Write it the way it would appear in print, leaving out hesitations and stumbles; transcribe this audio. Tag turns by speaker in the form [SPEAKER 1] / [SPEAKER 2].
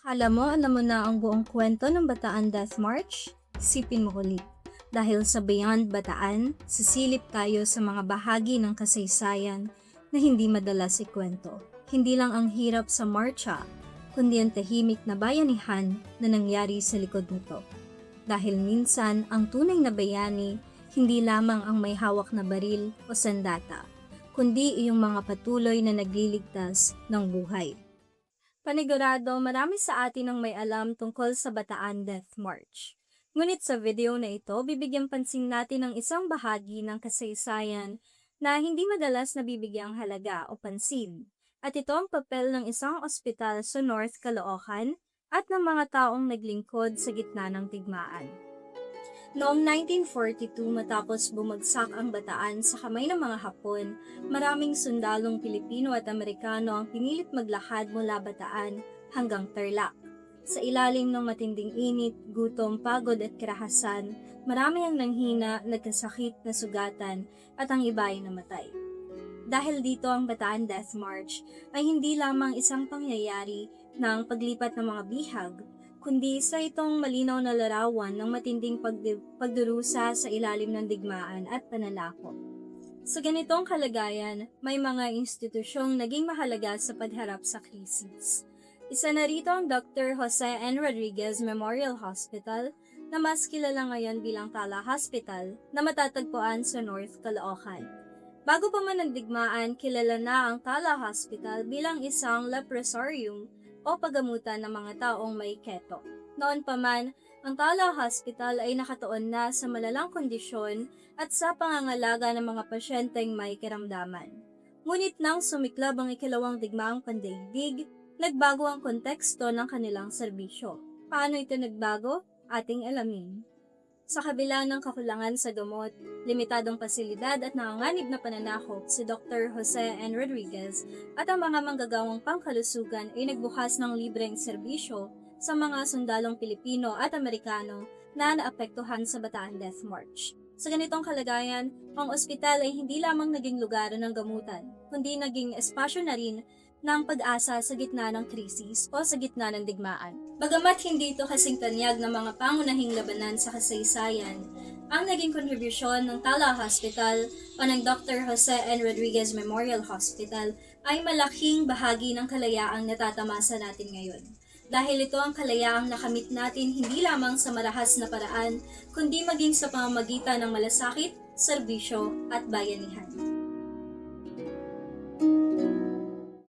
[SPEAKER 1] Alam mo na ang buong kwento ng Bataan Death March? Isipin mo ulit. Dahil sa Beyond Bataan, sisilip tayo sa mga bahagi ng kasaysayan na hindi madalas ikwento. Hindi lang ang hirap sa marcha, kundi ang tahimik na bayanihan na nangyari sa likod nito. Dahil minsan, ang tunay na bayani, hindi lamang ang may hawak na baril o sandata, kundi iyong mga patuloy na nagliligtas ng buhay. Panigurado, marami sa atin ang may alam tungkol sa Bataan Death March. Ngunit sa video na ito, bibigyan pansin natin ang isang bahagi ng kasaysayan na hindi madalas nabibigyang halaga o pansin. At ito ang papel ng isang ospital sa North Caloocan at ng mga taong naglingkod sa gitna ng digmaan. Noong 1942 matapos bumagsak ang Bataan sa kamay ng mga Hapon, maraming sundalong Pilipino at Amerikano ang pinilit maglakad mula Bataan hanggang Tarlac. Sa ilalim ng matinding init, gutom, pagod at karahasan, marami ang nanghina, nagkasakit na sugatan at ang iba ay namatay. Dahil dito ang Bataan Death March ay hindi lamang isang pangyayari ng paglipat ng mga bihag, kundi isa itong malinaw na larawan ng matinding pagdurusa sa ilalim ng digmaan at pananakop. Sa ganitong kalagayan, may mga institusyong naging mahalaga sa pagharap sa krisis. Isa na rito ang Dr. Jose N. Rodriguez Memorial Hospital na mas kilala ngayon bilang Tala Hospital na matatagpuan sa North Caloocan. Bago pa man ang digmaan, kilala na ang Tala Hospital bilang isang leprosarium o paggamutan ng mga taong may keto. Noon pa man, ang Tala Hospital ay nakatuon na sa malalang kondisyon at sa pangangalaga ng mga pasyenteng may karamdaman. Ngunit nang sumiklab ang ikalawang digmaang pandaigdig, nagbago ang konteksto ng kanilang serbisyo. Paano ito nagbago? Ating alamin. Sa kabila ng kakulangan sa gamot, limitadong pasilidad at nanganganib na pananakop, si Dr. Jose N. Rodriguez at ang mga manggagawang pangkalusugan ay nagbukas ng libreng serbisyo sa mga sundalong Pilipino at Amerikano na naapektuhan sa Bataan Death March. Sa ganitong kalagayan, ang ospital ay hindi lamang naging lugar ng gamutan, kundi naging espasyo na rin ng pag-asa sa gitna ng krisis o sa gitna ng digmaan. Bagamat hindi ito kasing tanyag ng mga pangunahing labanan sa kasaysayan, ang naging kontribusyon ng Tala Hospital o ng Dr. Jose N. Rodriguez Memorial Hospital ay malaking bahagi ng kalayaang natatamasa natin ngayon. Dahil ito ang kalayaang nakamit natin hindi lamang sa marahas na paraan, kundi maging sa pamamagitan ng malasakit, serbisyo at bayanihan.